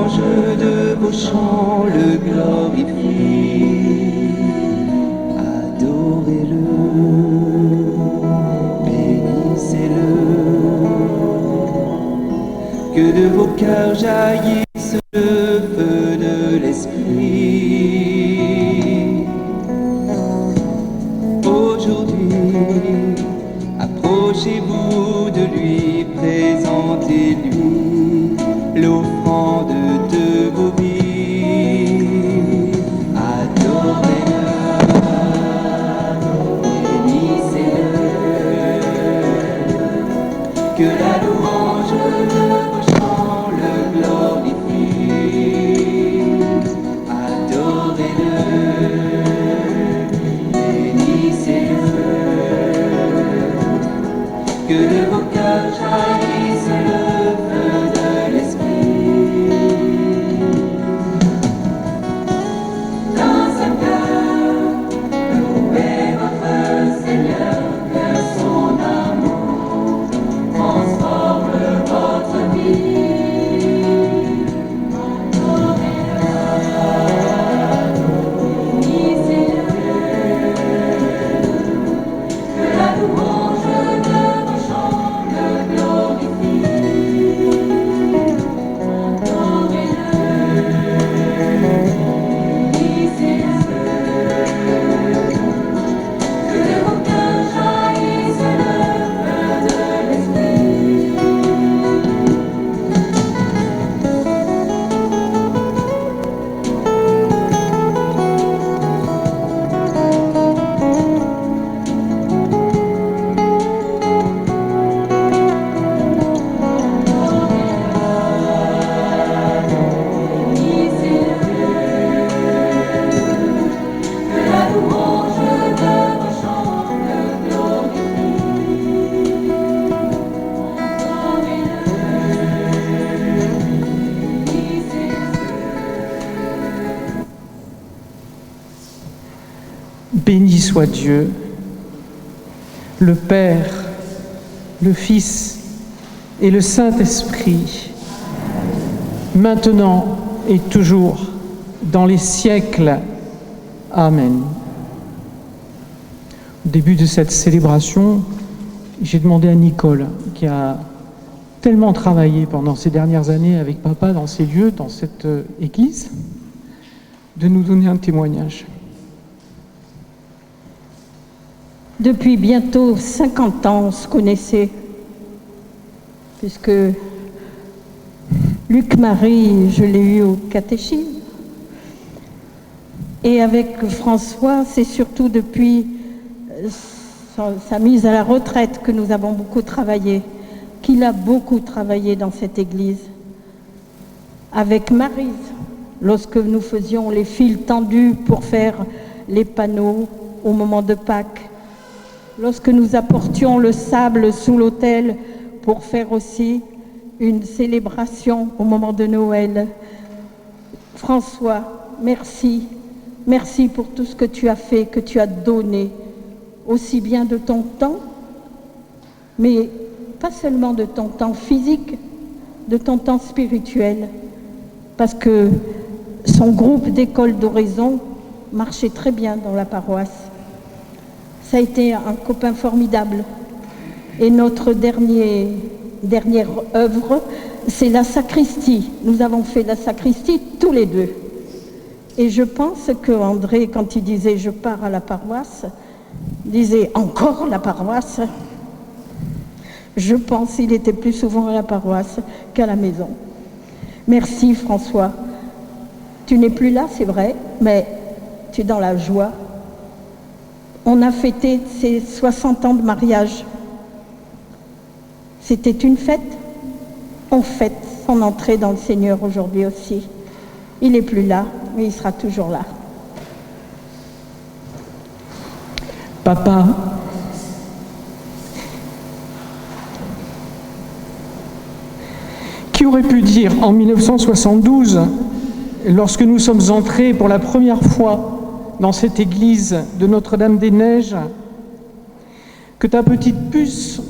louange de vos chants le glorifie. Adorez-le, bénissez-le. Que de vos cœurs jaillisse le feu de l'Esprit. Aujourd'hui, approchez-vous de lui, présentez-lui l'offrande de vos vies. Adorez-le, bénissez-le. Que la louange de vos chants le glorifie. Adorez-le, bénissez-le. Que de vos cœurs jaillisse le feu de l'Esprit. Dans un cœur, louez votre Seigneur, que son amour transforme votre vie. Bénissez-le. Que la louange de vos chants le glorifie. Adorez-le. Bénissez-le. Que de vos cœurs jaillisse le feu de l'Esprit. Que la louange de vos chants le glorifie. Béni soit Dieu, le Père, le Fils et le Saint-Esprit, maintenant et toujours, dans les siècles. Amen. Au début de cette célébration, j'ai demandé à Nicole, qui a tellement travaillé pendant ces dernières années avec papa dans ces lieux, dans cette église, de nous donner un témoignage. Depuis bientôt 50 ans, on se connaissait, puisque Luc-Marie, je l'ai eu au catéchisme. Et avec François, c'est surtout depuis sa mise à la retraite que nous avons beaucoup travaillé, qu'il a beaucoup travaillé dans cette église. Avec Maryse, lorsque nous faisions les fils tendus pour faire les panneaux au moment de Pâques, lorsque nous apportions le sable sous l'autel pour faire aussi une célébration au moment de Noël. François, merci. Merci pour tout ce que tu as fait, que tu as donné, aussi bien de ton temps, mais pas seulement de ton temps physique, de ton temps spirituel, parce que son groupe d'école d'oraison marchait très bien dans la paroisse. Ça a été un copain formidable. Et notre dernière œuvre, c'est la sacristie. Nous avons fait la sacristie tous les deux. Et je pense que André, quand il disait « je pars à la paroisse », disait « encore la paroisse ». Je pense qu'il était plus souvent à la paroisse qu'à la maison. Merci François. Tu n'es plus là, c'est vrai, mais tu es dans la joie. On a fêté ses 60 ans de mariage. C'était une fête. On fête son entrée dans le Seigneur aujourd'hui aussi. Il n'est plus là, mais il sera toujours là. Papa, qui aurait pu dire en 1972, lorsque nous sommes entrés pour la première fois dans cette église de Notre-Dame-des-Neiges, que ta petite puce,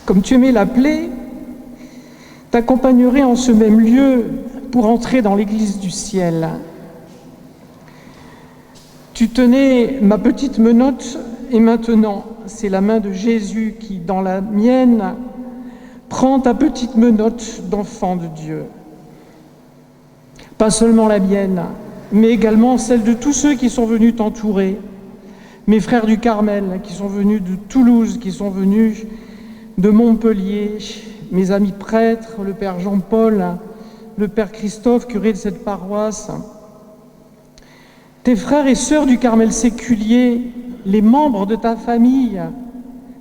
comme tu aimais l'appeler, t'accompagnerait en ce même lieu pour entrer dans l'église du ciel. Tu tenais ma petite menotte et maintenant, c'est la main de Jésus qui, dans la mienne, prend ta petite menotte d'enfant de Dieu. Pas seulement la mienne, mais également celle de tous ceux qui sont venus t'entourer. Mes frères du Carmel qui sont venus de Toulouse, qui sont venus de Montpellier, mes amis prêtres, le Père Jean-Paul, le Père Christophe, curé de cette paroisse, tes frères et sœurs du Carmel séculier, les membres de ta famille,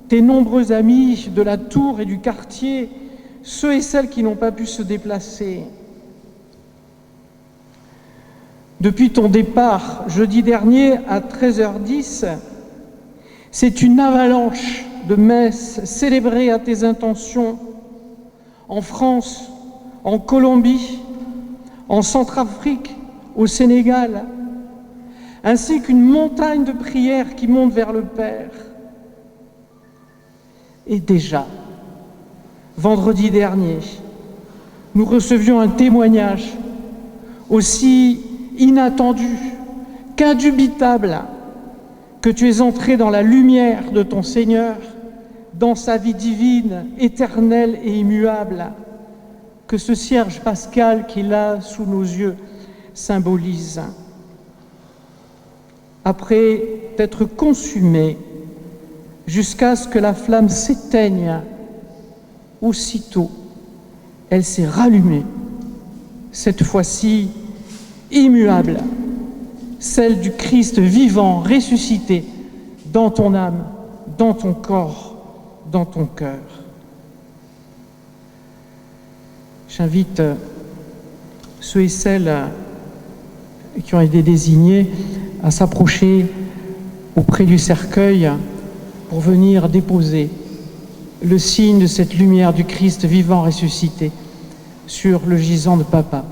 tes nombreux amis de la tour et du quartier, ceux et celles qui n'ont pas pu se déplacer. Depuis ton départ, jeudi dernier à 13h10, c'est une avalanche de messes célébrées à tes intentions en France, en Colombie, en Centrafrique, au Sénégal, ainsi qu'une montagne de prières qui monte vers le Père. Et déjà, vendredi dernier, nous recevions un témoignage aussi inattendu qu'indubitable que tu es entré dans la lumière de ton Seigneur, dans sa vie divine, éternelle et immuable, que ce cierge pascal qui est là sous nos yeux symbolise. Après t'être consumé jusqu'à ce que la flamme s'éteigne, aussitôt, elle s'est rallumée, cette fois-ci immuable, celle du Christ vivant, ressuscité, dans ton âme, dans ton corps, dans ton cœur. J'invite ceux et celles qui ont été désignés à s'approcher auprès du cercueil pour venir déposer le signe de cette lumière du Christ vivant ressuscité sur le gisant de Papa.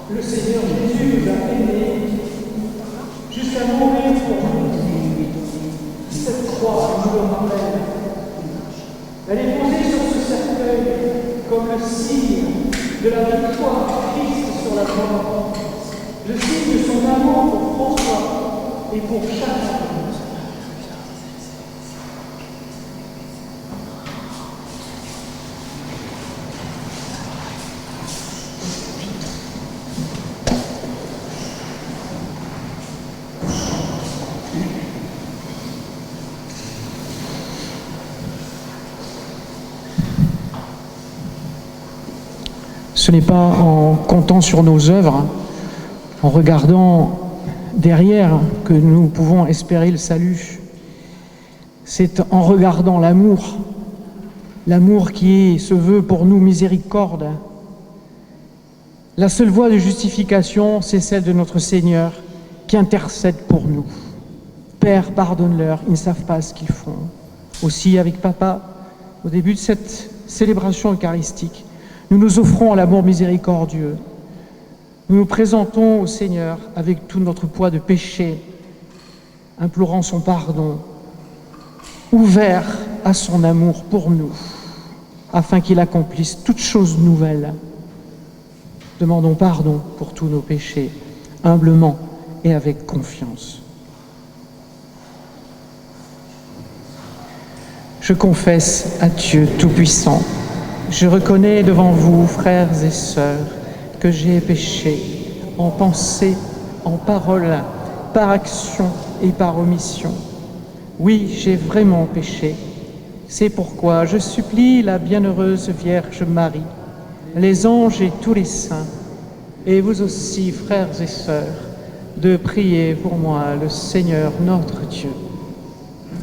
Le Seigneur Jésus nous a aimés jusqu'à mourir pour nous. Cette croix nous le rappelle. Elle est posée sur ce cercueil comme le signe de la victoire de Christ sur la mort, le signe de son amour pour François et pour chacun de nous. Ce n'est pas en comptant sur nos œuvres, en regardant derrière que nous pouvons espérer le salut. C'est en regardant l'amour, l'amour qui se veut pour nous miséricorde. La seule voie de justification, c'est celle de notre Seigneur qui intercède pour nous. Père, pardonne-leur, ils ne savent pas ce qu'ils font. Aussi, avec Papa, au début de cette célébration eucharistique, nous nous offrons à l'amour miséricordieux. Nous nous présentons au Seigneur avec tout notre poids de péché, implorant son pardon, ouverts à son amour pour nous, afin qu'il accomplisse toutes choses nouvelles. Demandons pardon pour tous nos péchés, humblement et avec confiance. Je confesse à Dieu Tout-Puissant, je reconnais devant vous, frères et sœurs, que j'ai péché en pensée, en parole, par action et par omission. Oui, j'ai vraiment péché. C'est pourquoi je supplie la bienheureuse Vierge Marie, les anges et tous les saints, et vous aussi, frères et sœurs, de prier pour moi le Seigneur notre Dieu.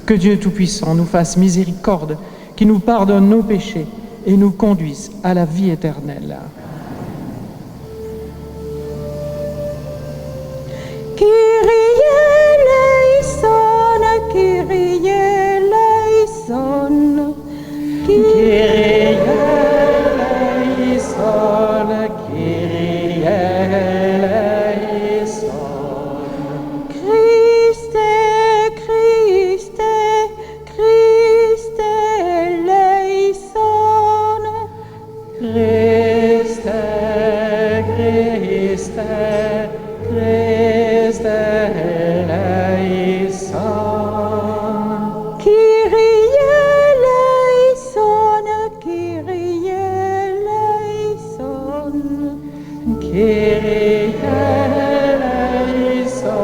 Que Dieu Tout-Puissant nous fasse miséricorde, qu'il nous pardonne nos péchés et nous conduise à la vie éternelle. Kyrie eleison, Kyrie eleison, Kyrie eleison, Kyrie eleison. Christe, Christe, Christe eleison, Christe, Christe, Christe eleison. Kyrie eleison, Kyrie eleison. Kyrie eleison,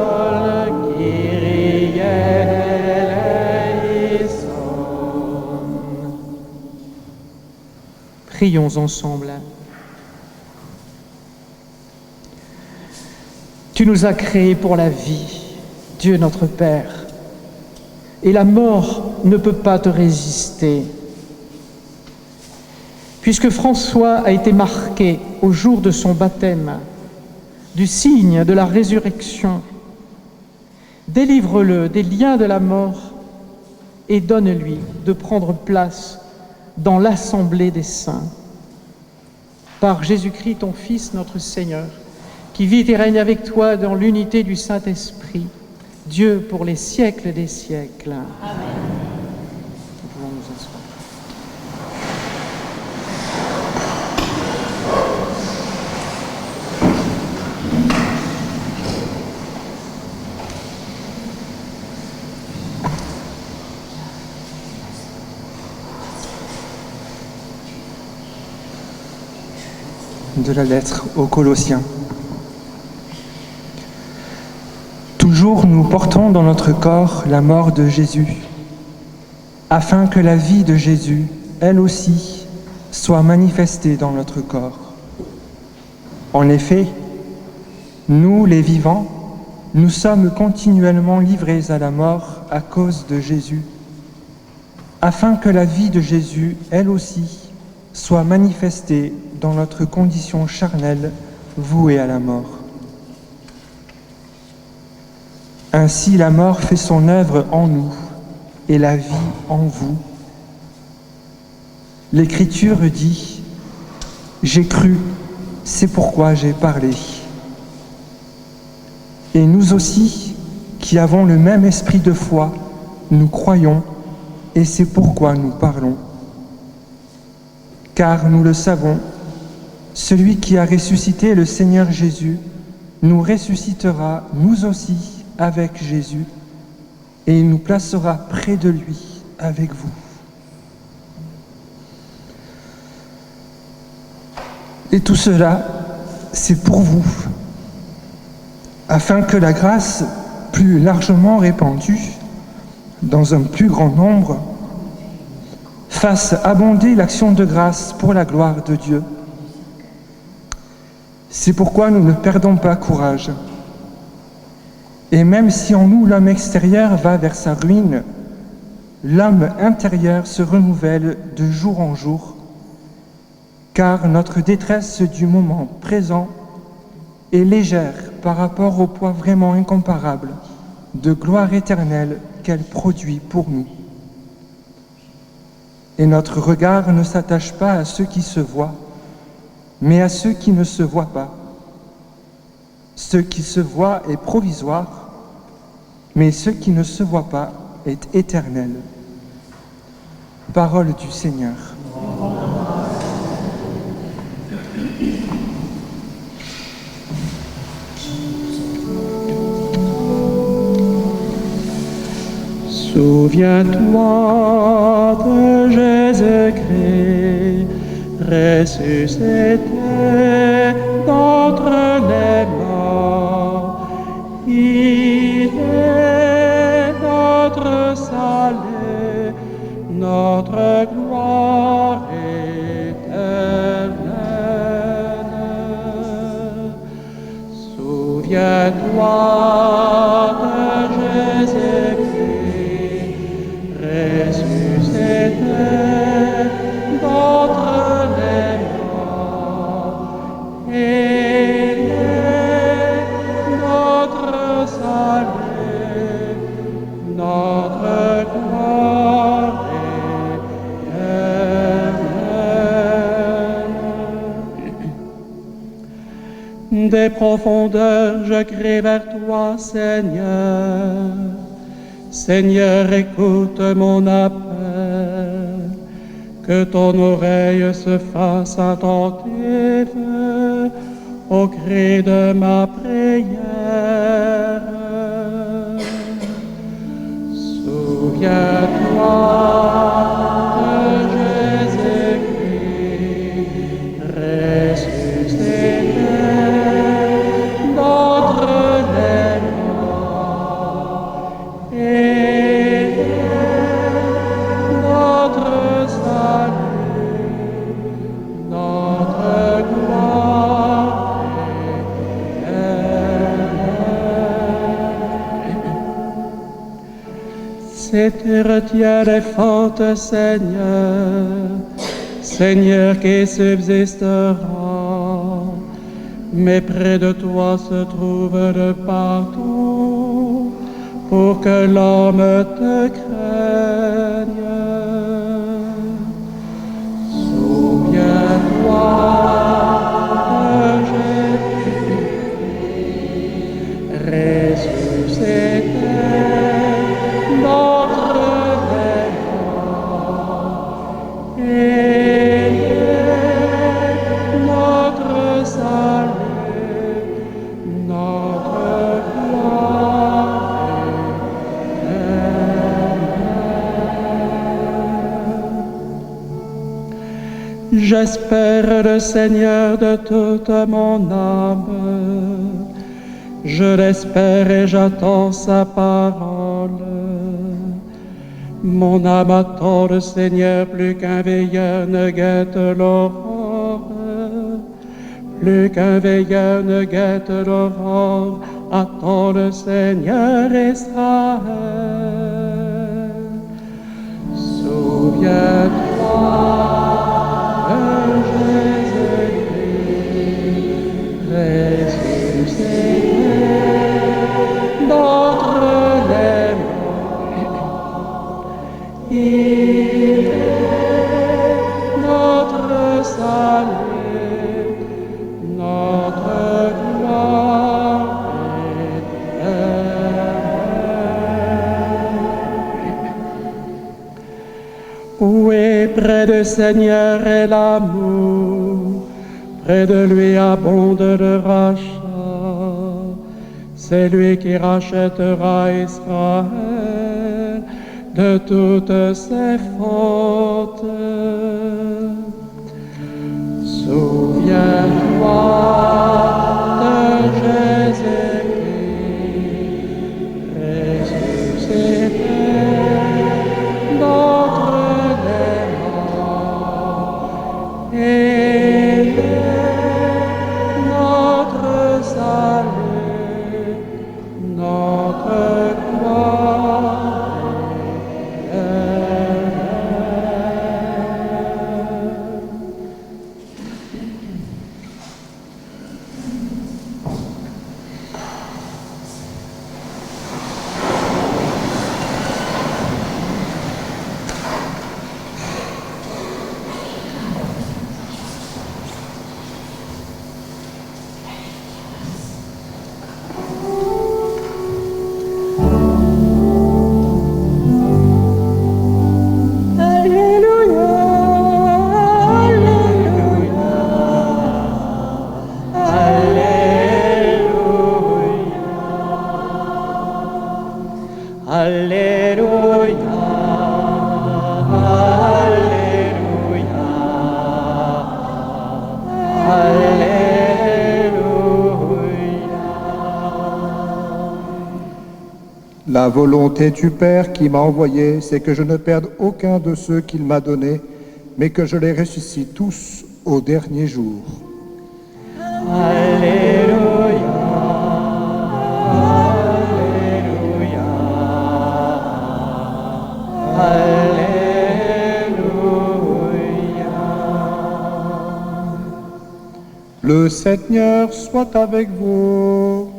Kyrie eleison. Prions ensemble. Tu nous as créés pour la vie, Dieu notre Père, et la mort ne peut pas te résister. Puisque François a été marqué au jour de son baptême du signe de la résurrection, délivre-le des liens de la mort et donne-lui de prendre place dans l'assemblée des saints. Par Jésus-Christ, ton Fils, notre Seigneur, qui vit et règne avec toi dans l'unité du Saint-Esprit, Dieu pour les siècles des siècles. Amen. Nous pouvons nous asseoir. De la lettre aux Colossiens. Toujours nous portons dans notre corps la mort de Jésus, afin que la vie de Jésus, elle aussi, soit manifestée dans notre corps. En effet, nous, les vivants, nous sommes continuellement livrés à la mort à cause de Jésus, afin que la vie de Jésus, elle aussi, soit manifestée dans notre condition charnelle vouée à la mort. Ainsi la mort fait son œuvre en nous et la vie en vous. L'Écriture dit « J'ai cru, c'est pourquoi j'ai parlé ». Et nous aussi, qui avons le même esprit de foi, nous croyons et c'est pourquoi nous parlons. Car nous le savons, celui qui a ressuscité le Seigneur Jésus nous ressuscitera, nous aussi, avec Jésus, et il nous placera près de lui, avec vous. Et tout cela, c'est pour vous, afin que la grâce plus largement répandue, dans un plus grand nombre, fasse abonder l'action de grâce pour la gloire de Dieu. C'est pourquoi nous ne perdons pas courage. Et même si en nous l'homme extérieur va vers sa ruine, l'homme intérieur se renouvelle de jour en jour, car notre détresse du moment présent est légère par rapport au poids vraiment incomparable de gloire éternelle qu'elle produit pour nous. Et notre regard ne s'attache pas à ceux qui se voient, mais à ceux qui ne se voient pas. Ce qui se voit est provisoire, mais ce qui ne se voit pas est éternel. Parole du Seigneur. Souviens-toi de Jésus-Christ, ressuscité d'entre les morts. Il est notre salut, notre gloire éternelle. Souviens-toi de Jésus-Christ, ressuscité d'entre les morts. Il est notre salut, notre gloire éternelle. Des profondeurs, je crie vers toi, Seigneur. Seigneur, écoute mon appel, que ton oreille se fasse attentive au cri de ma prière. Souviens-toi de Jésus-Christ, ressuscité d'entre les morts. Il est notre salut, notre gloire éternelle. Si tu retiens les fautes, Seigneur, Seigneur qui subsistera, mais près de toi se trouve de partout, pour que l'homme te craigne. Souviens-toi de Jésus, ressuscité d'entre les morts. Il est notre salut, notre gloire éternelle. J'espère le Seigneur de toute mon âme. Je l'espère et j'attends sa parole. Mon âme attend le Seigneur plus qu'un veilleur ne guette l'aurore. Plus qu'un veilleur ne guette l'aurore, attend le Seigneur Israël. Souviens-toi de Jésus-Christ, ressuscité d'entre les morts. Il est notre salut, notre gloire éternelle. Oui, près du Seigneur est l'amour, près de lui abonde le rachat. C'est lui qui rachètera Israël de toutes ses fautes. Souviens-toi de Jésus-Christ, ressuscité d'entre les morts. Il est notre La volonté du Père qui m'a envoyé, c'est que je ne perde aucun de ceux qu'il m'a donnés, mais que je les ressuscite tous au dernier jour. Le Seigneur soit avec vous.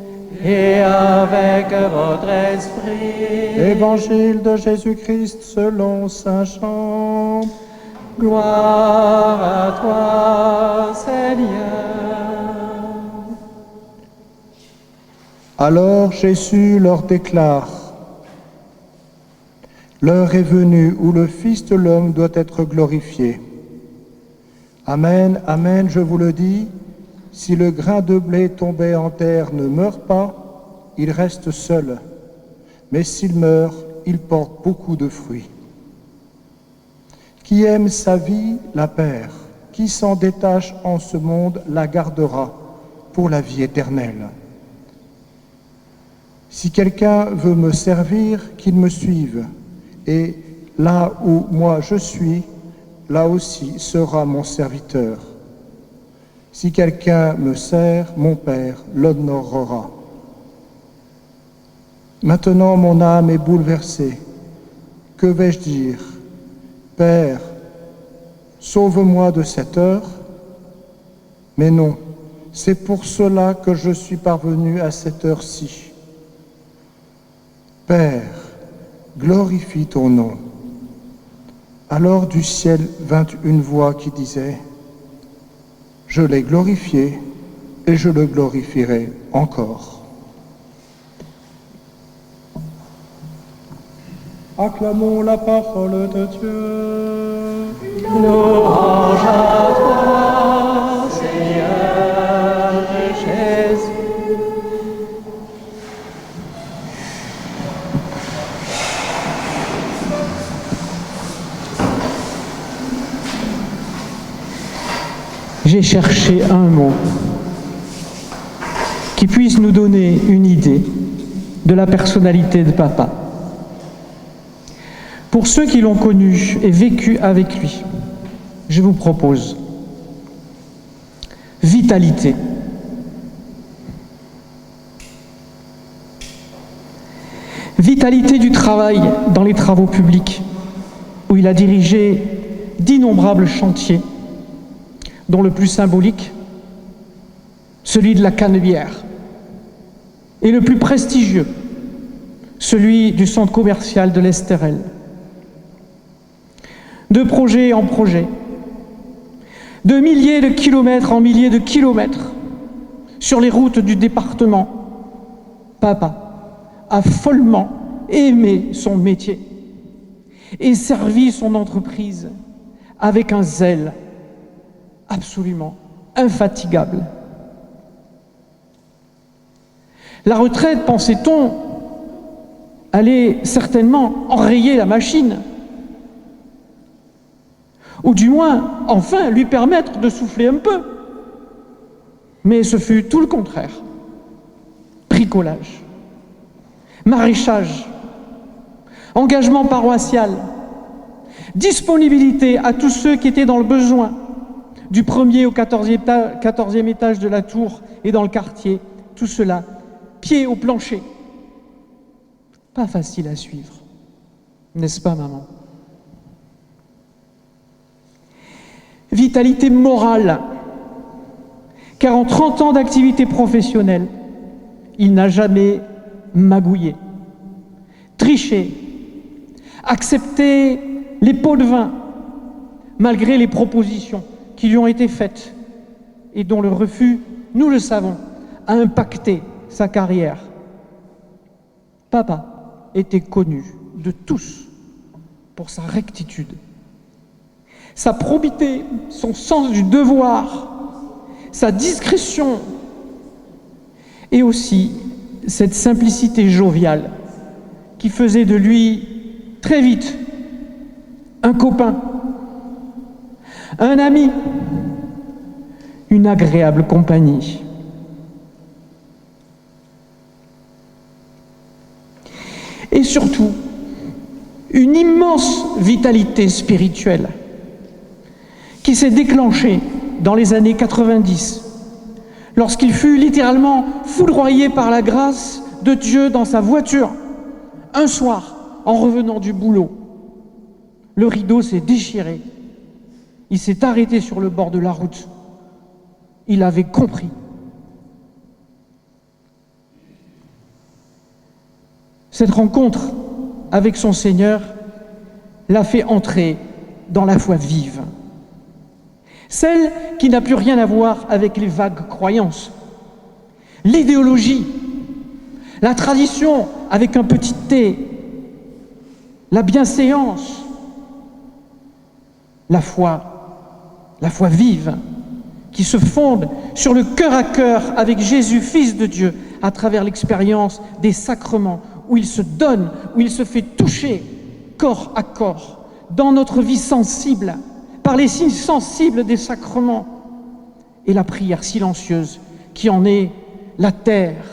Et avec votre esprit. Évangile de Jésus-Christ selon saint Jean. Gloire à toi, Seigneur. Alors Jésus leur déclare: l'heure est venue où le Fils de l'homme doit être glorifié. Amen, amen, je vous le dis, si le grain de blé tombé en terre ne meurt pas, il reste seul. Mais s'il meurt, il porte beaucoup de fruits. Qui aime sa vie la perd. Qui s'en détache en ce monde la gardera pour la vie éternelle. Si quelqu'un veut me servir, qu'il me suive. Et là où moi je suis, là aussi sera mon serviteur. Si quelqu'un me sert, mon Père l'honorera. Maintenant, mon âme est bouleversée. Que vais-je dire? Père, sauve-moi de cette heure. Mais non, c'est pour cela que je suis parvenu à cette heure-ci. Père, glorifie ton nom. Alors du ciel vint une voix qui disait: je l'ai glorifié et je le glorifierai encore. Acclamons la parole de Dieu. Louange à toi, Seigneur Jésus. J'ai cherché un mot qui puisse nous donner une idée de la personnalité de Papa. Pour ceux qui l'ont connu et vécu avec lui, je vous propose vitalité. Vitalité du travail dans les travaux publics, où il a dirigé d'innombrables chantiers, dont le plus symbolique, celui de la Canebière, et le plus prestigieux, celui du centre commercial de l'Estérel. De projet en projet, de milliers de kilomètres en milliers de kilomètres, sur les routes du département, Papa a follement aimé son métier et servi son entreprise avec un zèle absolument infatigable. La retraite, pensait-on, allait certainement enrayer la machine, ou du moins, enfin, lui permettre de souffler un peu. Mais ce fut tout le contraire. Bricolage, maraîchage, engagement paroissial, disponibilité à tous ceux qui étaient dans le besoin, du 1er au 14e étage de la tour et dans le quartier, tout cela, pied au plancher. Pas facile à suivre, n'est-ce pas, maman? Vitalité morale, car en 30 ans d'activité professionnelle, il n'a jamais magouillé, triché, accepté les pots de vin, malgré les propositions qui lui ont été faites et dont le refus, nous le savons, a impacté sa carrière. Papa était connu de tous pour sa rectitude, sa probité, son sens du devoir, sa discrétion et aussi cette simplicité joviale qui faisait de lui très vite un copain, un ami, une agréable compagnie. surtout une immense vitalité spirituelle qui s'est déclenchée dans les années 90, lorsqu'il fut littéralement foudroyé par la grâce de Dieu dans sa voiture, un soir, en revenant du boulot. Le rideau s'est déchiré. Il s'est arrêté sur le bord de la route. Il avait compris. Cette rencontre avec son Seigneur l'a fait entrer dans la foi vive. Celle qui n'a plus rien à voir avec les vagues croyances, l'idéologie, la tradition avec un petit t, la bienséance, la foi vive, qui se fonde sur le cœur à cœur avec Jésus, Fils de Dieu, à travers l'expérience des sacrements, où il se donne, où il se fait toucher corps à corps, dans notre vie sensible, par les signes sensibles des sacrements, et la prière silencieuse qui en est la terre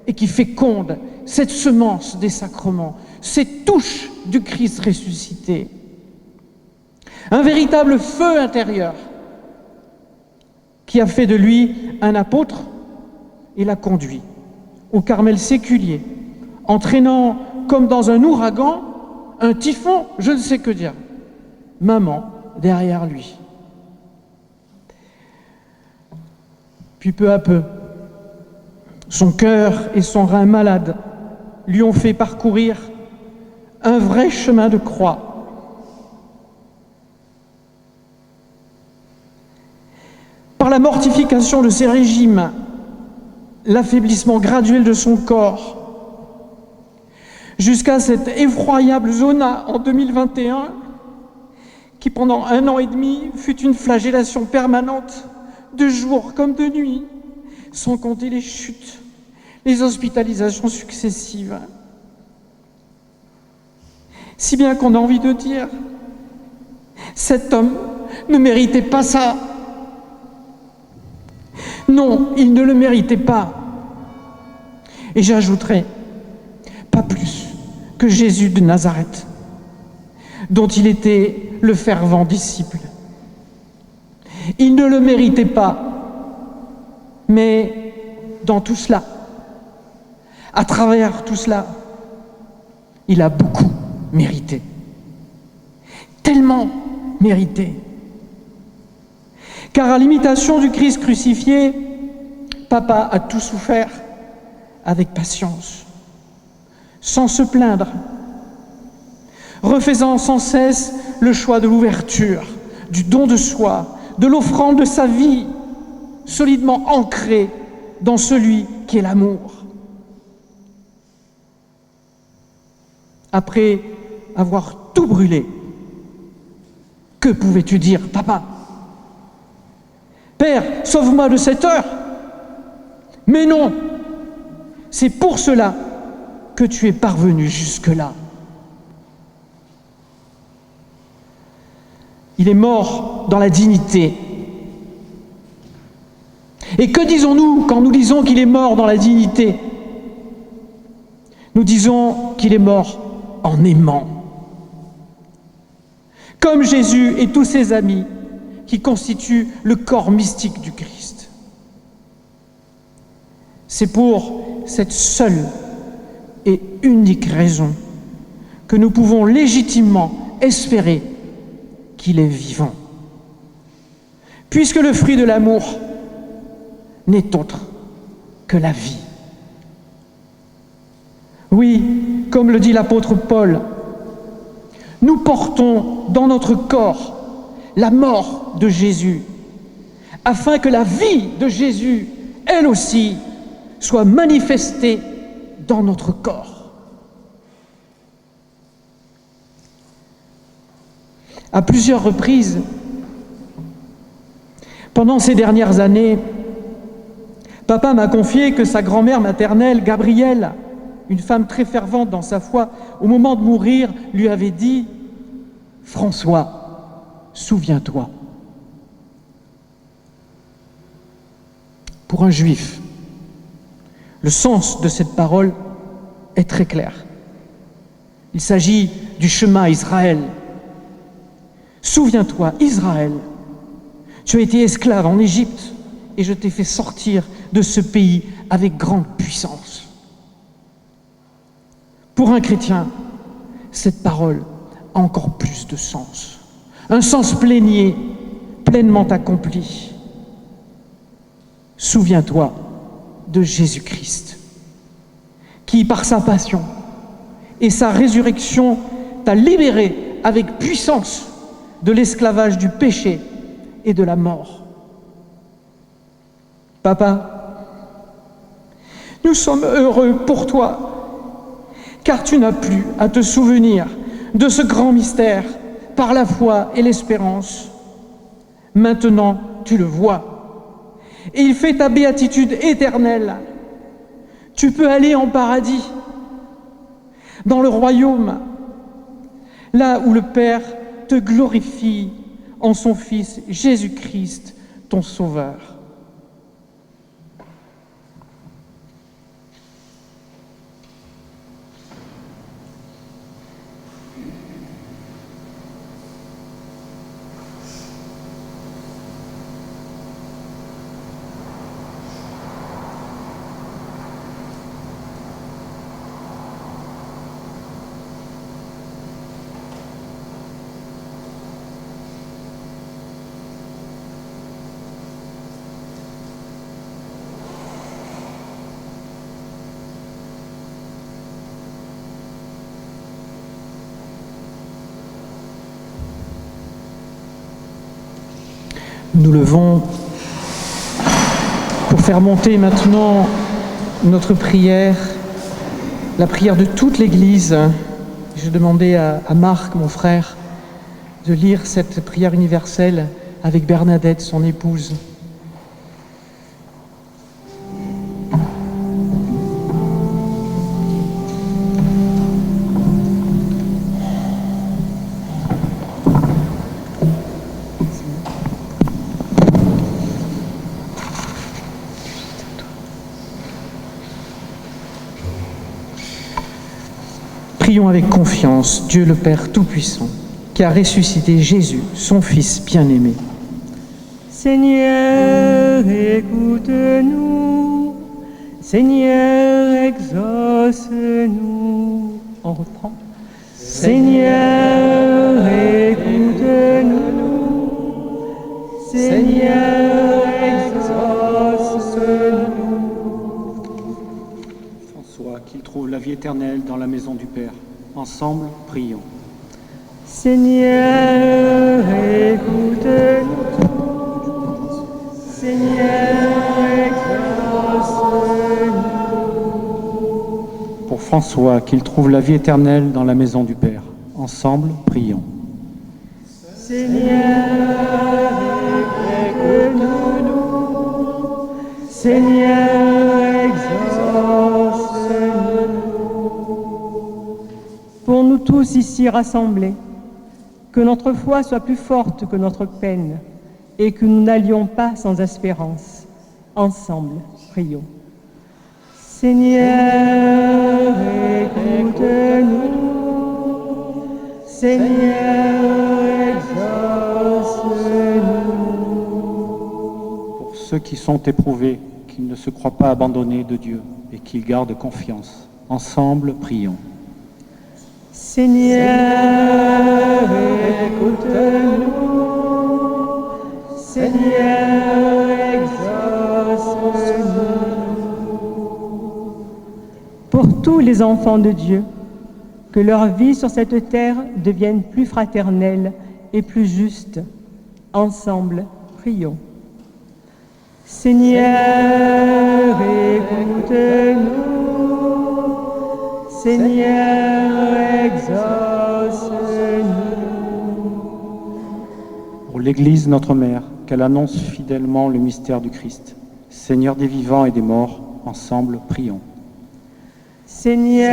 et qui féconde cette semence des sacrements, cette touche du Christ ressuscité. Un véritable feu intérieur qui a fait de lui un apôtre et l'a conduit au Carmel séculier, entraînant comme dans un ouragan, un typhon, je ne sais que dire, maman derrière lui. Puis peu à peu, son cœur et son rein malade lui ont fait parcourir un vrai chemin de croix. Par la mortification de ses régimes, l'affaiblissement graduel de son corps, jusqu'à cette effroyable zona en 2021, qui pendant 1 an et demi fut une flagellation permanente, de jour comme de nuit, sans compter les chutes, les hospitalisations successives. Si bien qu'on a envie de dire, cet homme ne méritait pas ça. Non, il ne le méritait pas. Et j'ajouterai, pas plus que Jésus de Nazareth, dont il était le fervent disciple. Il ne le méritait pas, mais dans tout cela, à travers tout cela, il a beaucoup mérité. Tellement mérité. Car à l'imitation du Christ crucifié, Papa a tout souffert avec patience, sans se plaindre, refaisant sans cesse le choix de l'ouverture, du don de soi, de l'offrande de sa vie, solidement ancrée dans celui qui est l'amour. Après avoir tout brûlé, que pouvais-tu dire, Papa ? Père, sauve-moi de cette heure. Mais non, c'est pour cela que tu es parvenu jusque-là. Il est mort dans la dignité. Et que disons-nous quand nous disons qu'il est mort dans la dignité ? Nous disons qu'il est mort en aimant. Comme Jésus et tous ses amis qui constituent le corps mystique du Christ. C'est pour cette seule et unique raison que nous pouvons légitimement espérer qu'il est vivant. Puisque le fruit de l'amour n'est autre que la vie. Oui, comme le dit l'apôtre Paul, nous portons dans notre corps la mort de Jésus, afin que la vie de Jésus, elle aussi, soit manifestée dans notre corps. À plusieurs reprises, pendant ces dernières années, Papa m'a confié que sa grand-mère maternelle, Gabrielle, une femme très fervente dans sa foi, au moment de mourir, lui avait dit « François, souviens-toi ». Pour un juif, le sens de cette parole est très clair. Il s'agit du chemin Israël. Souviens-toi, Israël, tu as été esclave en Égypte et je t'ai fait sortir de ce pays avec grande puissance. Pour un chrétien, cette parole a encore plus de sens. Un sens plénier, pleinement accompli. Souviens-toi de Jésus-Christ, qui, par sa passion et sa résurrection, t'a libéré avec puissance de l'esclavage du péché et de la mort. Papa, nous sommes heureux pour toi, car tu n'as plus à te souvenir de ce grand mystère par la foi et l'espérance. Maintenant, tu le vois, et il fait ta béatitude éternelle. Tu peux aller en paradis, dans le royaume, là où le Père te glorifie en son Fils Jésus-Christ, ton Sauveur. Nous levons pour faire monter maintenant notre prière, la prière de toute l'Église. Je demandais à Marc, mon frère, de lire cette prière universelle avec Bernadette, son épouse. Prions avec confiance Dieu le Père Tout-Puissant, qui a ressuscité Jésus, son Fils bien-aimé. Seigneur, écoute-nous. Seigneur, exauce-nous. On reprend. Seigneur, écoute-nous. Seigneur, exauce-nous. François, qu'il trouve la vie éternelle dans la maison du Père. Ensemble, prions. Seigneur, écoute-nous. Seigneur, exauce-nous. Pour François, qu'il trouve la vie éternelle dans la maison du Père. Ensemble, prions. Seigneur, écoute-nous. Seigneur, exauce-nous. Pour nous tous ici rassemblés, que notre foi soit plus forte que notre peine et que nous n'allions pas sans espérance. Ensemble, prions. Seigneur, écoute-nous. Seigneur, exauce-nous. Pour ceux qui sont éprouvés, qui ne se croient pas abandonnés de Dieu et qui gardent confiance. Ensemble, prions. Seigneur, écoute-nous. Seigneur, exauce-nous. Pour tous les enfants de Dieu, que leur vie sur cette terre devienne plus fraternelle et plus juste. Ensemble, prions. Seigneur, écoute-nous. Seigneur, exauce-nous. Pour l'Église, notre Mère, qu'elle annonce fidèlement le mystère du Christ. Seigneur des vivants et des morts, ensemble, prions. Seigneur,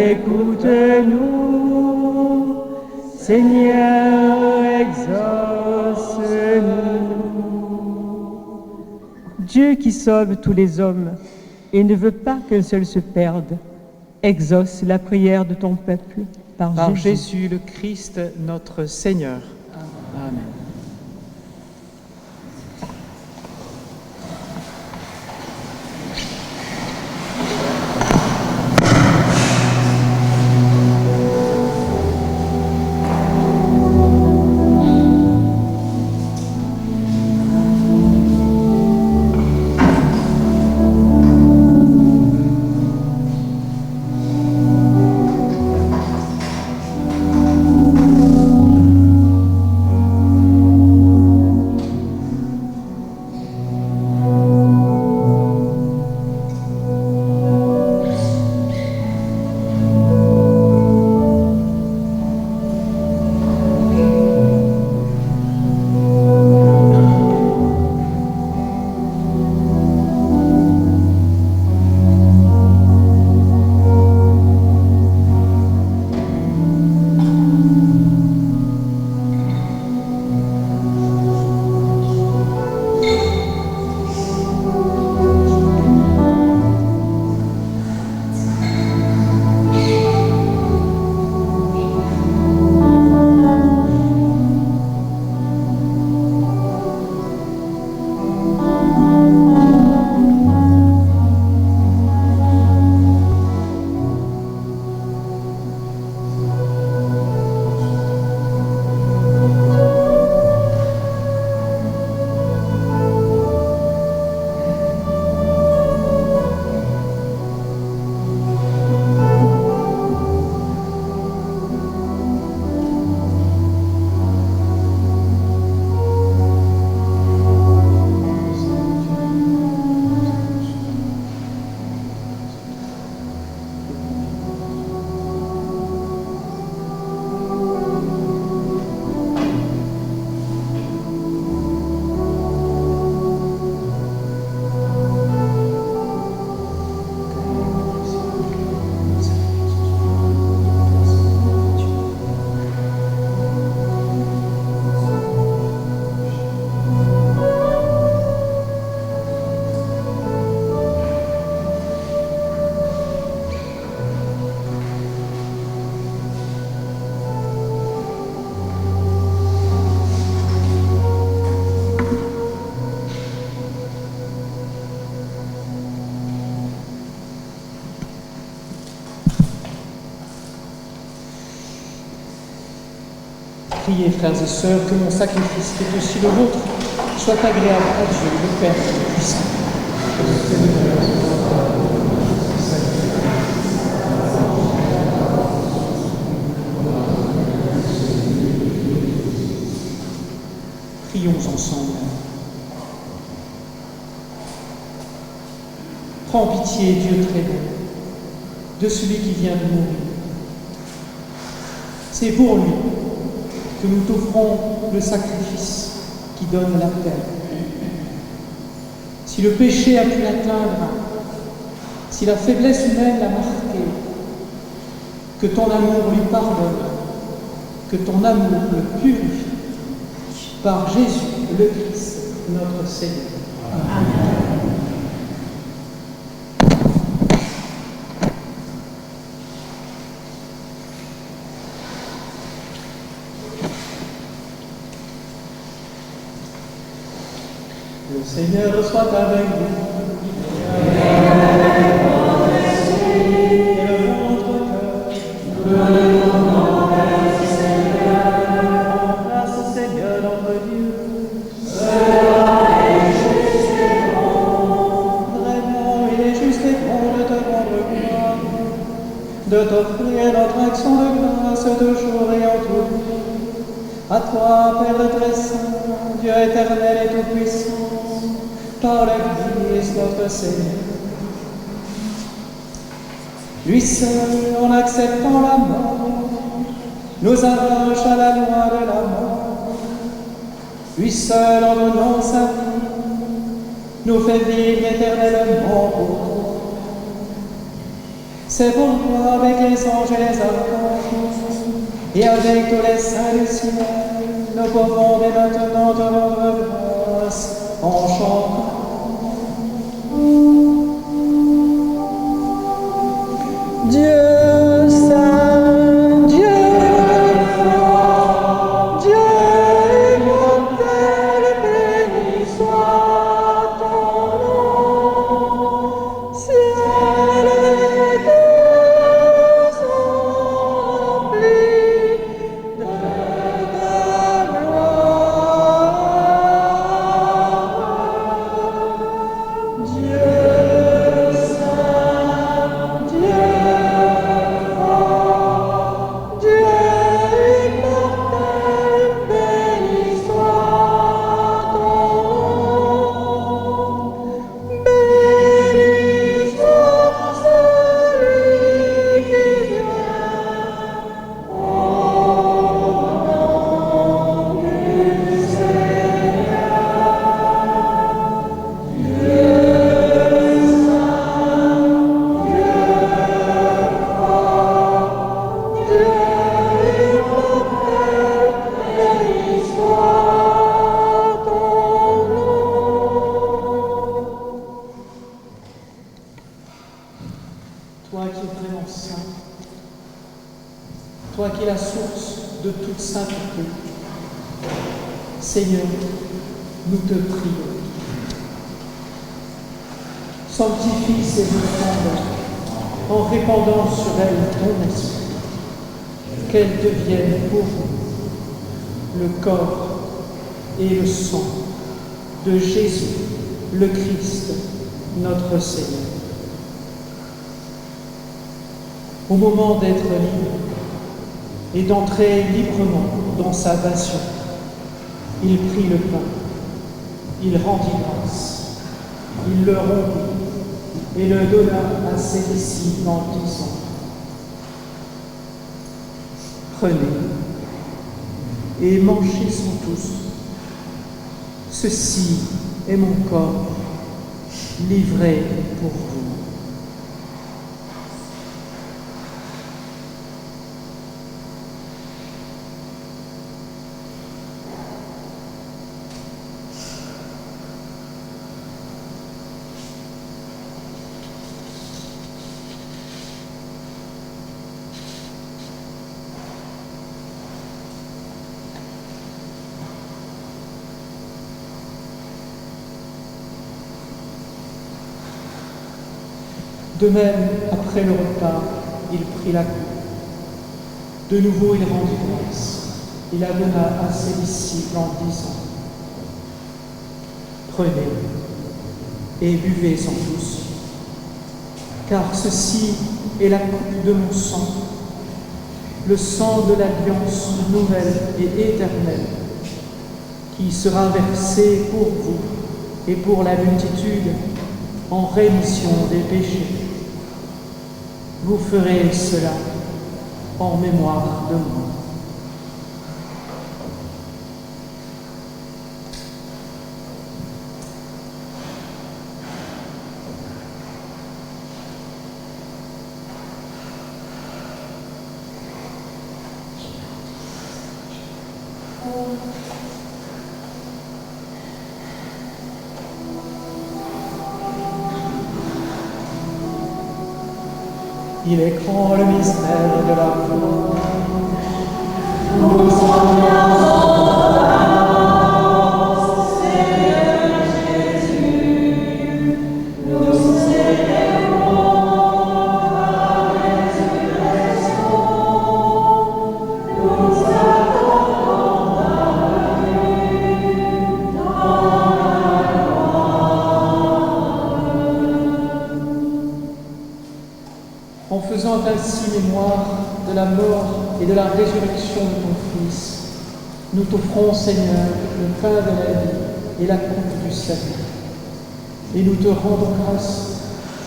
écoute-nous. Seigneur, exauce-nous. Dieu qui sauve tous les hommes et ne veut pas qu'un seul se perde, exauce la prière de ton peuple Par Jésus le Christ, notre Seigneur. Amen. Priez, frères et sœurs, que mon sacrifice, qui est aussi le vôtre, soit agréable à Dieu, le Père Tout-Puissant. Prions ensemble. Prends pitié, Dieu très bon, de celui qui vient de mourir. C'est pour lui que nous t'offrons le sacrifice qui donne la paix. Si le péché a pu l'atteindre, si la faiblesse humaine l'a marqué, que ton amour lui pardonne, que ton amour le purifie, par Jésus le Christ, notre Seigneur. Amen. Le Seigneur soit avec vous. Élevons notre cœur. Grâce au Seigneur notre Dieu. Vraiment, il est juste et bon de te rendre gloire, de t'offrir notre action de grâce de jour et en tout lieu. À toi, Père très saint, Dieu éternel et tout-puissant, par l'Église notre Seigneur. Lui seul, en acceptant la mort, nous arrache à la loi de la mort. Lui seul, en donnant sa vie, nous fait vivre éternellement pour toi. C'est pourquoi, avec les anges et les archanges, et avec tous les saints du ciel, nous pouvons dès maintenant te rendre grâce en chantant. Dieu qui est la source de toute sainteté. Seigneur, nous te prions. Sanctifie ces offrandes en répandant sur elles ton esprit, qu'elles deviennent pour vous le corps et le sang de Jésus, le Christ, notre Seigneur. Au moment d'être libre et d'entrer librement dans sa passion, il prit le pain, il rendit grâce, il le rompit et le donna à ses disciples en disant : Prenez et mangez-en tous. Ceci est mon corps livré pour vous. De même, après le repas, il prit la coupe. De nouveau, il rendit grâce. Il la donna à ses disciples en disant : Prenez et buvez-en tous, car ceci est la coupe de mon sang, le sang de l'alliance nouvelle et éternelle, qui sera versé pour vous et pour la multitude en rémission des péchés. Vous ferez cela en mémoire de moi. Il est grand le mystère de la foi. Nous Seigneur Jésus, nous célébrons ta résurrection, nous attendons ta venue dans la gloire. En faisant ainsi mémoire de la mort et de la résurrection de ton Fils, nous t'offrons, Seigneur, le pain de la vie et la coupe du salut. Et nous te rendons grâce,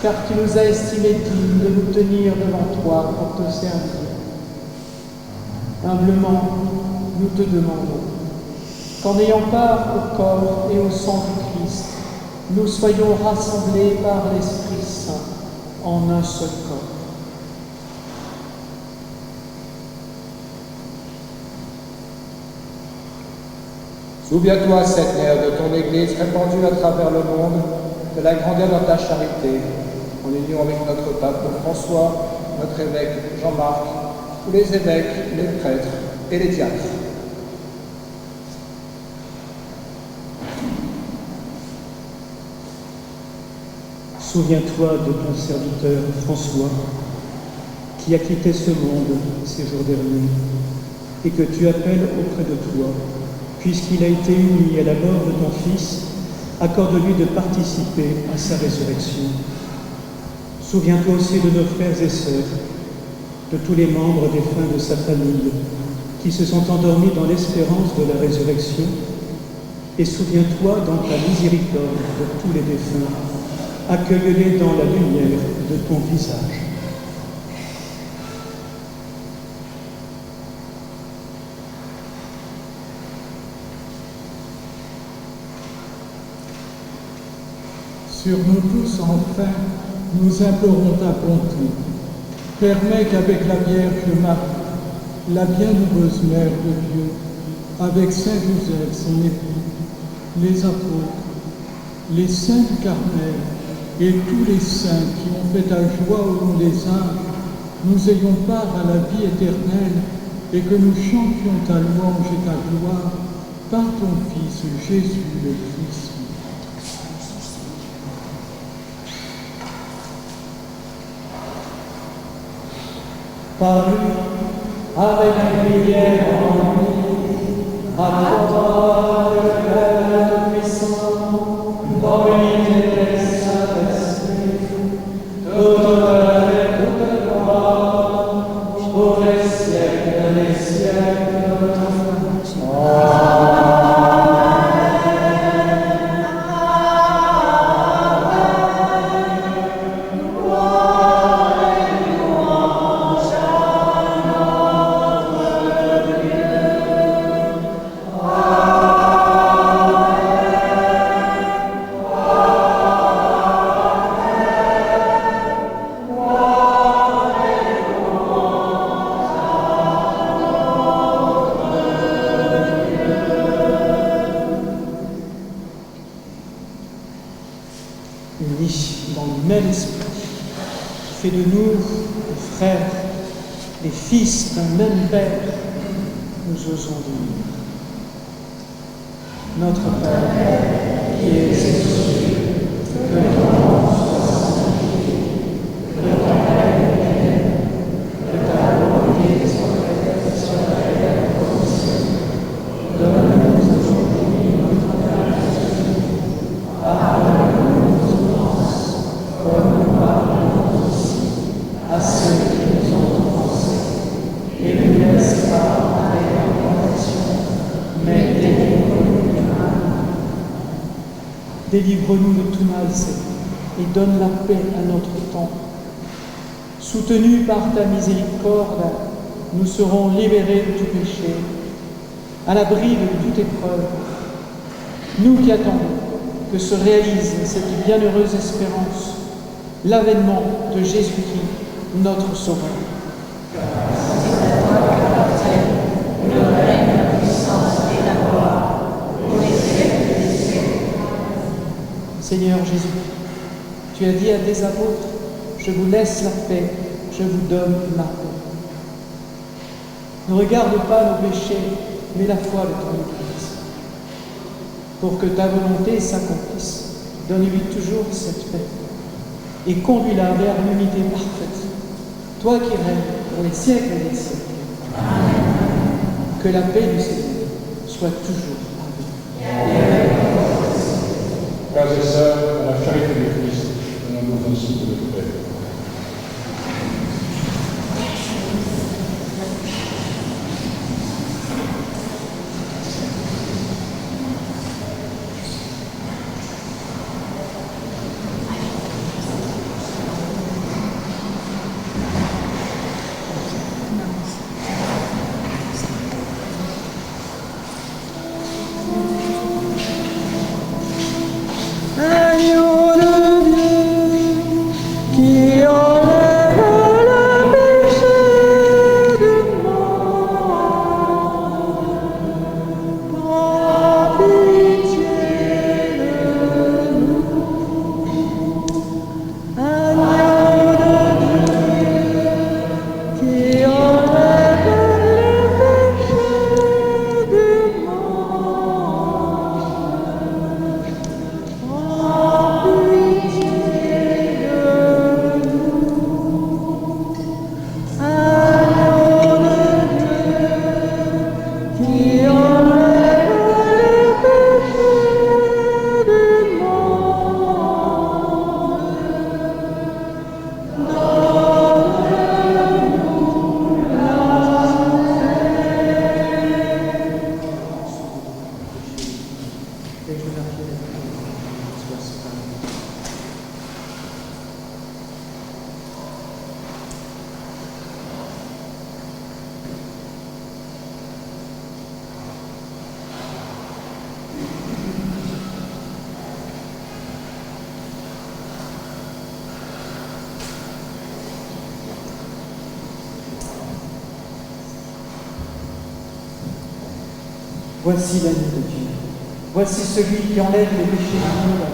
car tu nous as estimés dignes de nous tenir devant toi pour te servir. Humblement, nous te demandons qu'en ayant part au corps et au sang du Christ, nous soyons rassemblés par l'Esprit Saint en un seul corps. Souviens-toi, Seigneur, de ton Église répandue à travers le monde, de la grandeur de ta charité, en union avec notre pape François, notre évêque Jean-Marc, tous les évêques, les prêtres et les diacres. Souviens-toi de ton serviteur François, qui a quitté ce monde ces jours derniers, et que tu appelles auprès de toi. Puisqu'il a été uni à la mort de ton Fils, accorde-lui de participer à sa résurrection. Souviens-toi aussi de nos frères et sœurs, de tous les membres défunts de sa famille, qui se sont endormis dans l'espérance de la résurrection, et souviens-toi dans ta miséricorde de tous les défunts, accueille-les dans la lumière de ton visage. Sur nous tous, enfin, nous implorons ta bonté. Permets qu'avec la Vierge Marie, la bienheureuse Mère de Dieu, avec Saint Joseph, son époux, les apôtres, les saints du Carmel et tous les saints qui ont fait ta joie au nom des anges, nous ayons part à la vie éternelle et que nous chantions ta louange et ta gloire par ton Fils Jésus le Christ. Par lui, avec la prière en lui, à toi, le Père puissant, dans l'unité du Saint-Esprit, toute honneur et toute gloire, pour les siècles des siècles. Amen. Unis dans le même esprit, fait de nous des frères, des fils d'un même Père, nous osons dire. Notre Père, qui es aux cieux, que ton nom soit sanctifié, que ton règne vienne, que ta volonté soit faite sur la terre comme au ciel. Donne-nous aujourd'hui notre pain quotidien. Pardonne-nous nos offenses, comme nous pardonnons aussi à ceux qui nous ont offensés. Et ne nous laisse pas aller en tentation, mais délivre-nous du mal. Délivre-nous de tout mal, Seigneur, et donne la paix à notre temps. Soutenus par ta miséricorde, nous serons libérés de tout péché, à l'abri de toute épreuve. Nous qui attendons que se réalise cette bienheureuse espérance, l'avènement de Jésus-Christ, notre Sauveur. Le règne, la puissance et la gloire, pour les siècles des siècles. Seigneur Jésus, tu as dit à tes apôtres, je vous laisse la paix, je vous donne ma paix. Ne regarde pas nos péchés, mais la foi de ton Église. Pour que ta volonté s'accomplisse, donne-lui toujours cette paix et conduis-la vers l'unité parfaite, toi qui règnes pour les siècles des siècles. Amen. Que la paix du Seigneur soit toujours avec nous. Frères et sœurs, à la charité du Christ, donnons-nous aussi de paix. Agneau de Dieu, qui enlève le péché du monde, prends pitié de nous. Agneau de Dieu, qui enlève le péché du monde, prends pitié de nous. Agneau de Dieu, qui enlève le péché du monde, donne-nous Et que la paix soit séparée. Voici l'agneau de Dieu. Voici celui qui enlève les péchés du monde.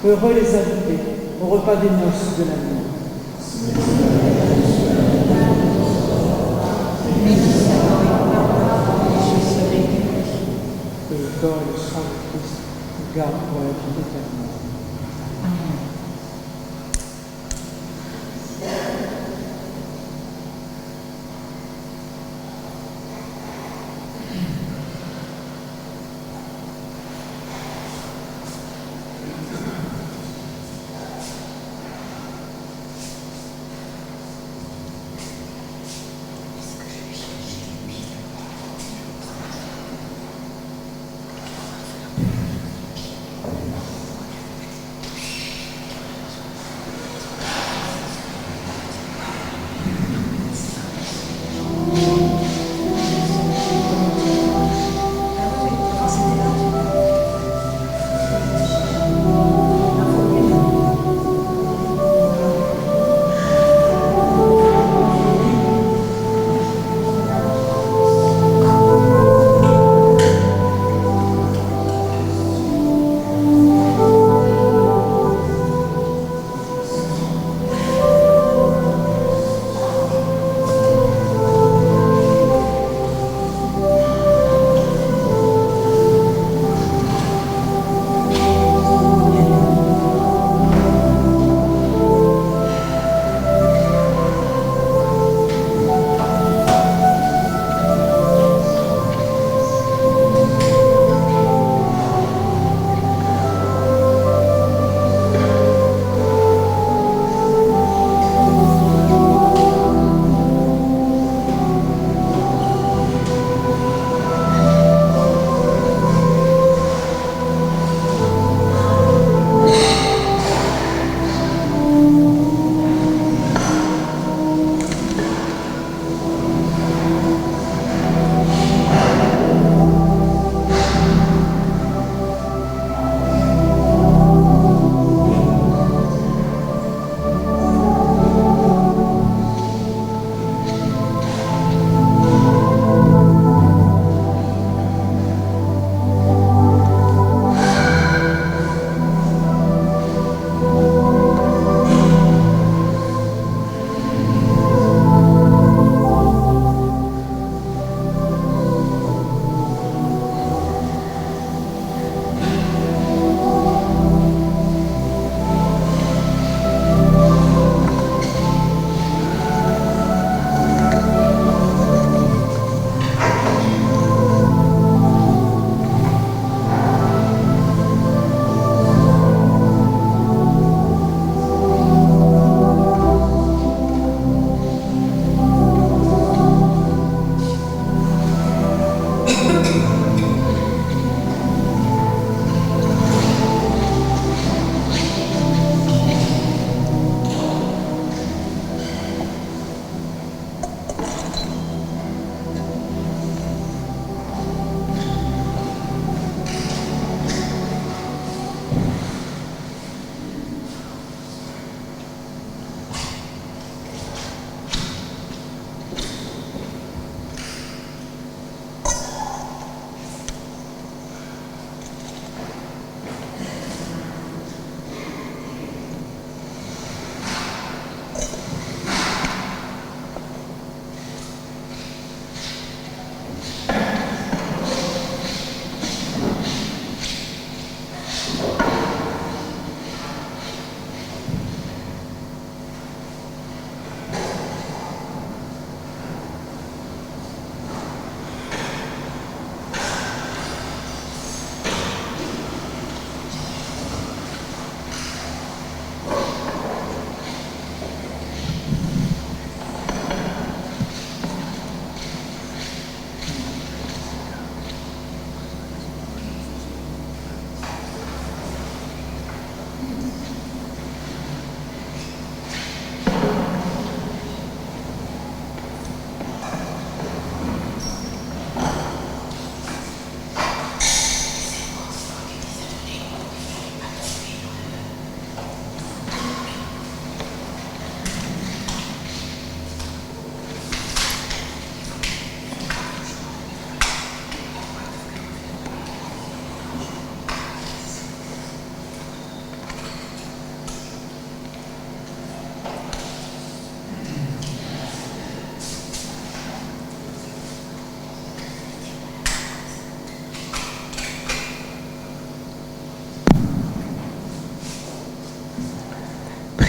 Heureux les invités au repas des noces de l'agneau. Béni soit éternelle. Amen.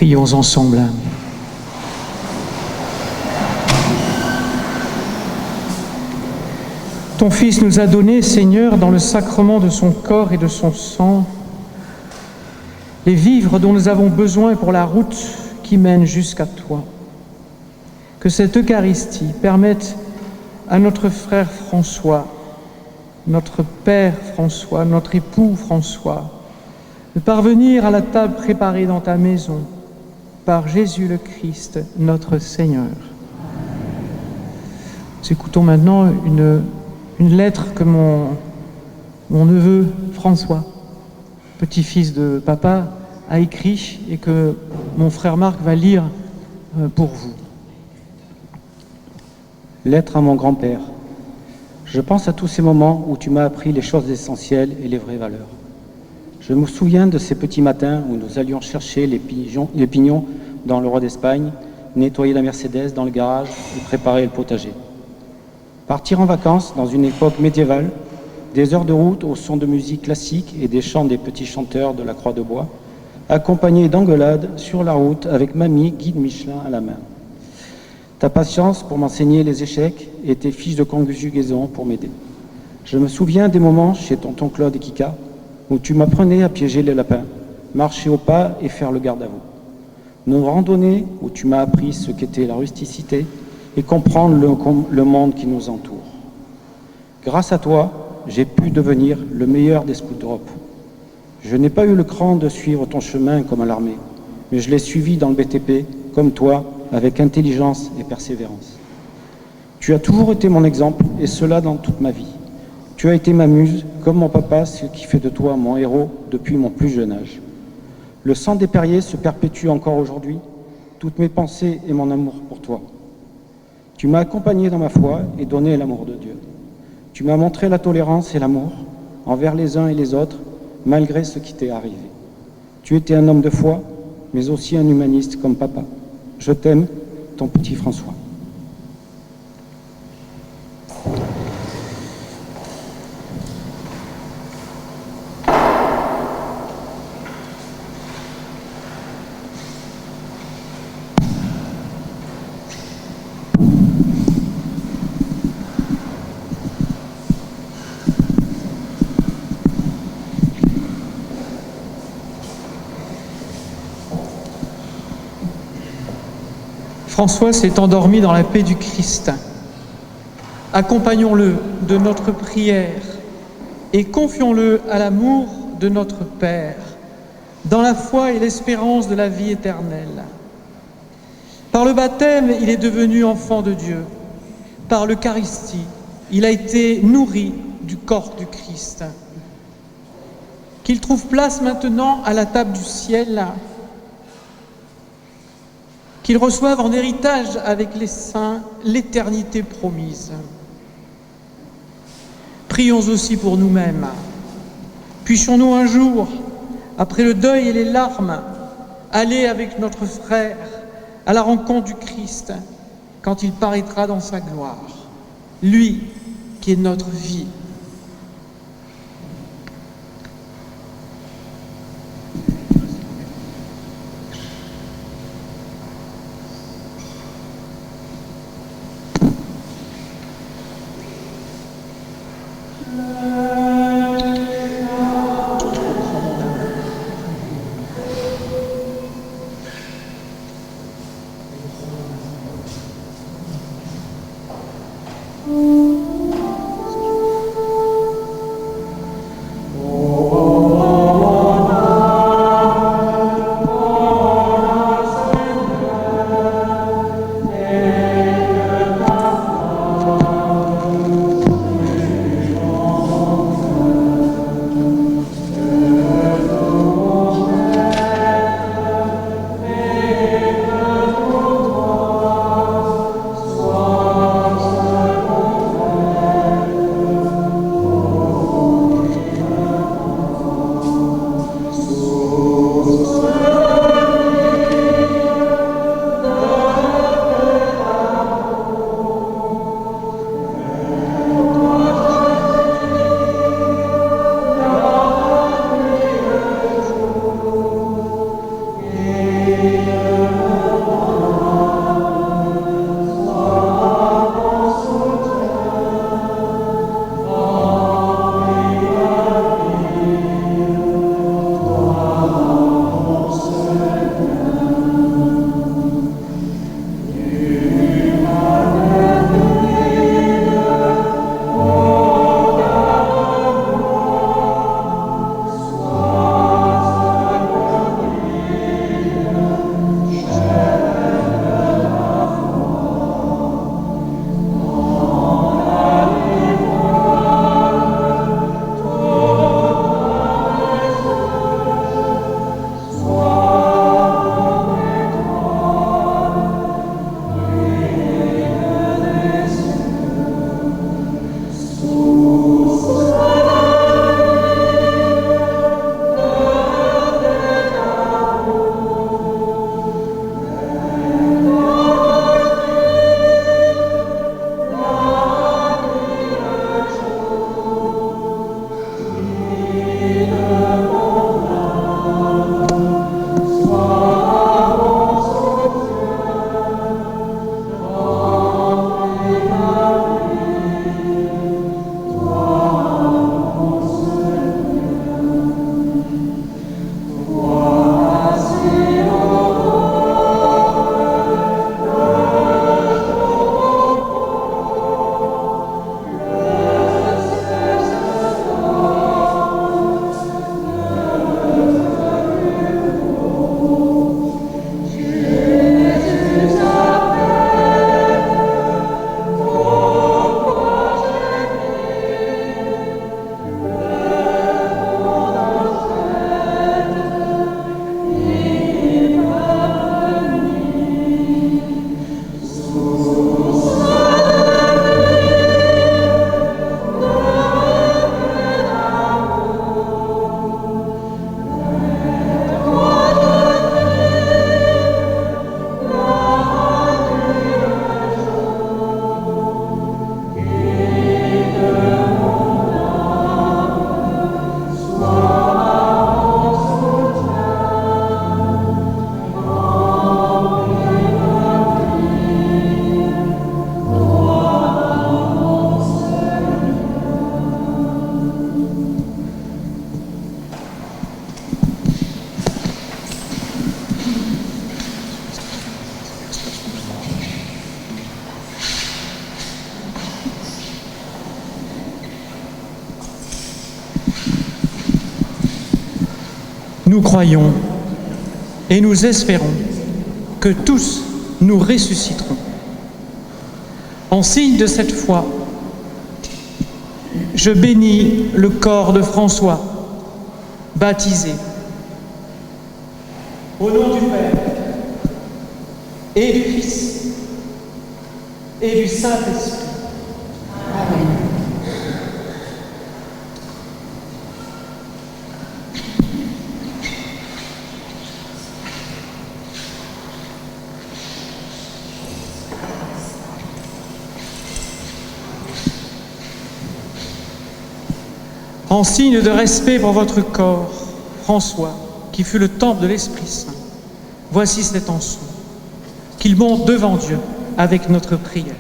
Prions ensemble. Ton Fils nous a donné, Seigneur, dans le sacrement de son corps et de son sang, les vivres dont nous avons besoin pour la route qui mène jusqu'à toi. Que cette Eucharistie permette à notre frère François, notre père François, notre époux François, de parvenir à la table préparée dans ta maison par Jésus le Christ, notre Seigneur. Nous écoutons maintenant une lettre que mon neveu François, petit-fils de papa, a écrit et que mon frère Marc va lire pour vous. Lettre à mon grand-père. Je pense à tous ces moments où tu m'as appris les choses essentielles et les vraies valeurs. Je me souviens de ces petits matins où nous allions chercher les pignons dans le Roi d'Espagne, nettoyer la Mercedes dans le garage et préparer le potager. Partir en vacances dans une époque médiévale, des heures de route au son de musique classique et des chants des petits chanteurs de la Croix de Bois, accompagnés d'engueulades sur la route avec mamie guide Michelin à la main. Ta patience pour m'enseigner les échecs et tes fiches de conjugaison pour m'aider. Je me souviens des moments chez tonton Claude et Kika où tu m'apprenais à piéger les lapins, marcher au pas et faire le garde à vous. Nos randonnées où tu m'as appris ce qu'était la rusticité et comprendre le monde qui nous entoure. Grâce à toi, j'ai pu devenir le meilleur des scouts d'Europe. Je n'ai pas eu le cran de suivre ton chemin comme à l'armée, mais je l'ai suivi dans le BTP, comme toi, avec intelligence et persévérance. Tu as toujours été mon exemple, et cela dans toute ma vie. Tu as été ma muse, comme mon papa, ce qui fait de toi mon héros depuis mon plus jeune âge. Le sang des Perriers se perpétue encore aujourd'hui, toutes mes pensées et mon amour pour toi. Tu m'as accompagné dans ma foi et donné l'amour de Dieu. Tu m'as montré la tolérance et l'amour envers les uns et les autres, malgré ce qui t'est arrivé. Tu étais un homme de foi, mais aussi un humaniste comme papa. Je t'aime, ton petit François. François s'est endormi dans la paix du Christ. Accompagnons-le de notre prière et confions-le à l'amour de notre Père, dans la foi et l'espérance de la vie éternelle. Par le baptême, il est devenu enfant de Dieu. Par l'Eucharistie, il a été nourri du corps du Christ. Qu'il trouve place maintenant à la table du ciel, qu'il reçoive en héritage avec les saints l'éternité promise. Prions aussi pour nous-mêmes. Puissions-nous un jour, après le deuil et les larmes, aller avec notre frère à la rencontre du Christ quand il paraîtra dans sa gloire, lui qui est notre vie. Nous croyons et nous espérons que tous nous ressusciterons. En signe de cette foi, je bénis le corps de François, baptisé. Au nom du Père et du Fils et du Saint-Esprit. Amen. En signe de respect pour votre corps, François, qui fut le temple de l'Esprit Saint, voici cet encens, qu'il monte devant Dieu avec notre prière.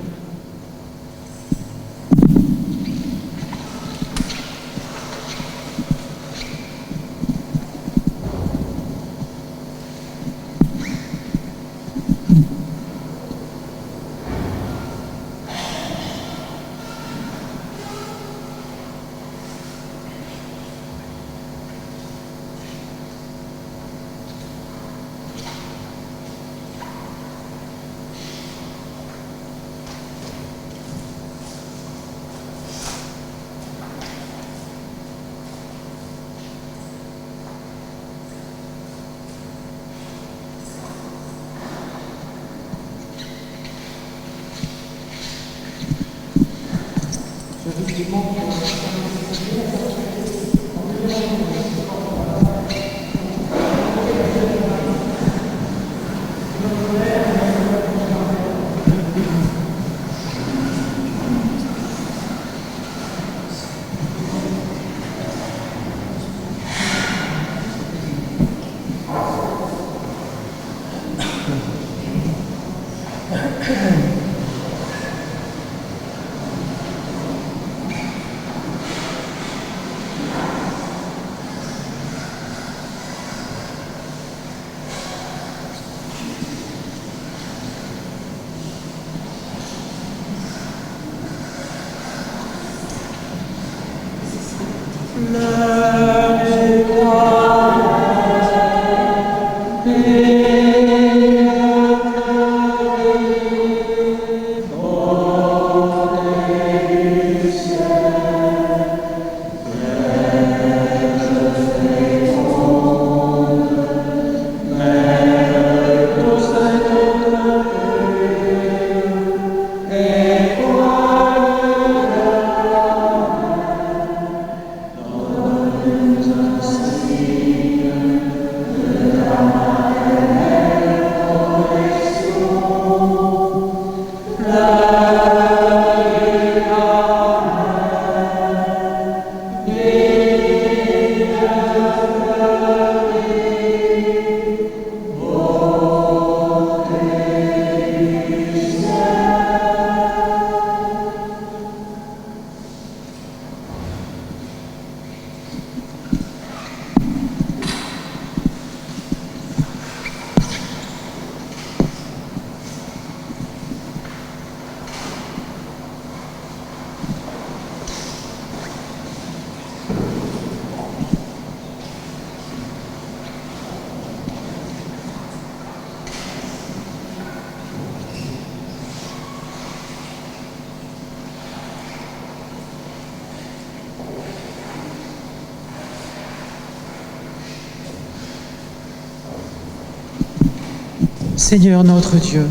Seigneur notre Dieu,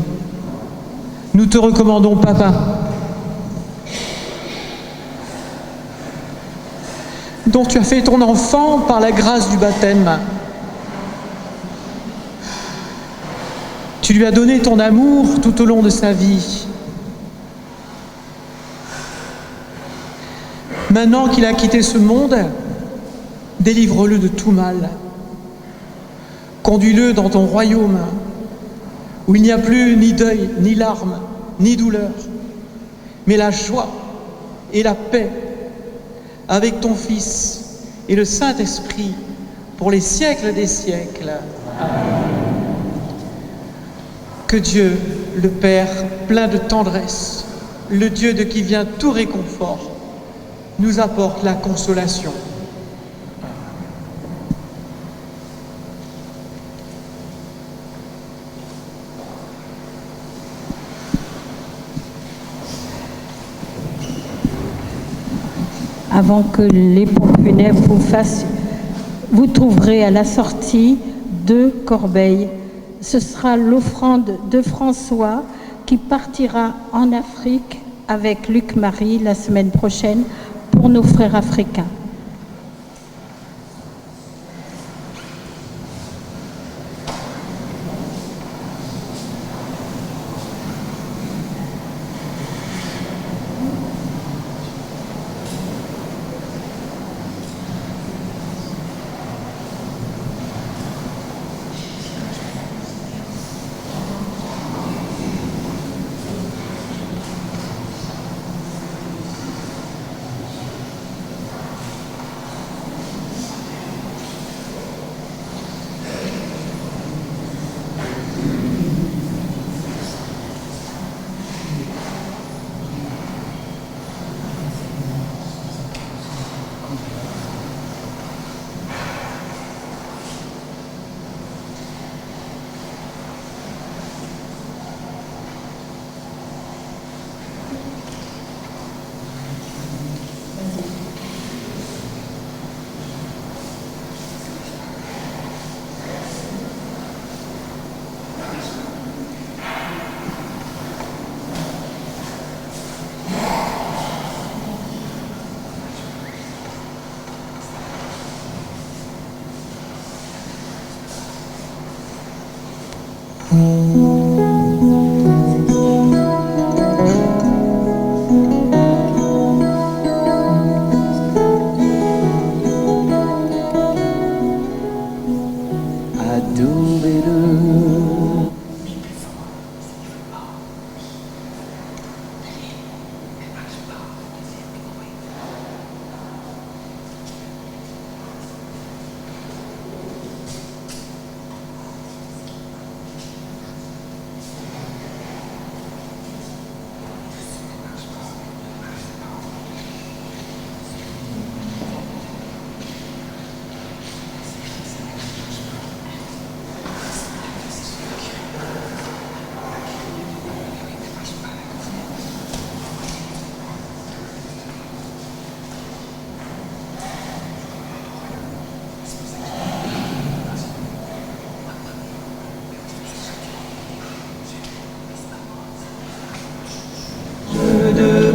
nous te recommandons Papa, dont tu as fait ton enfant par la grâce du baptême. Tu lui as donné ton amour tout au long de sa vie. Maintenant qu'il a quitté ce monde, délivre-le de tout mal. Conduis-le dans ton royaume, où il n'y a plus ni deuil, ni larmes, ni douleur, mais la joie et la paix avec ton Fils et le Saint-Esprit pour les siècles des siècles. Amen. Que Dieu, le Père, plein de tendresse, le Dieu de qui vient tout réconfort, nous apporte la consolation. avant que les pompes funèbres vous fassent. Vous trouverez à la sortie 2 corbeilles. Ce sera l'offrande de François qui partira en Afrique avec Luc Marie la semaine prochaine pour nos frères africains.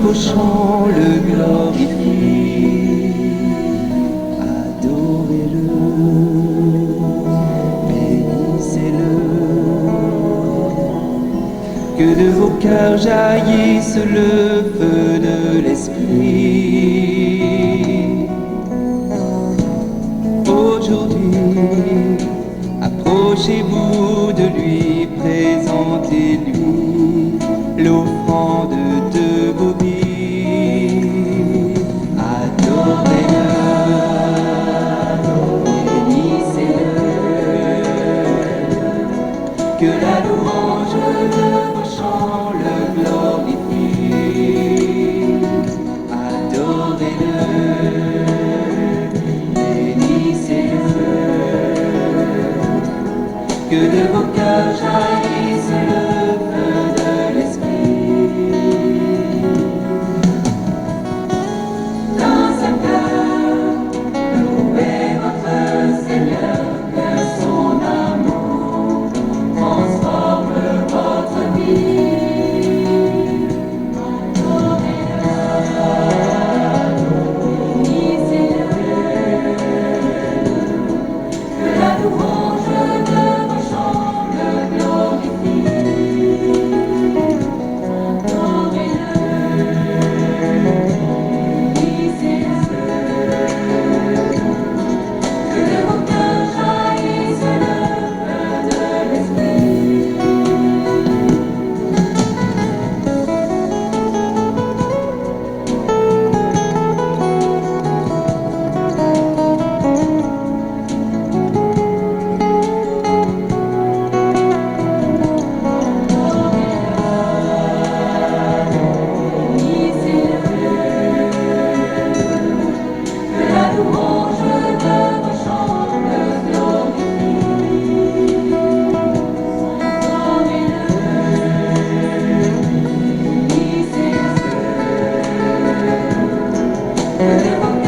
vos chants le glorifient, adorez-le, bénissez-le, que de vos cœurs jaillisse le feu de l'Esprit. Aujourd'hui, approchez-vous de lui, présentez-lui l'offrande de vos vies. Adorez-le, bénissez-le, que la louange de vos chants le glorifie. Adorez-le, bénissez-le, que de vos cœurs jaillisse le feu de l'Esprit. Dans un cœur, louez votre Seigneur, que son amour transforme votre vie. Adorez-le, bénissez-le, que la louange de vos chants le glorifie. Que Dieu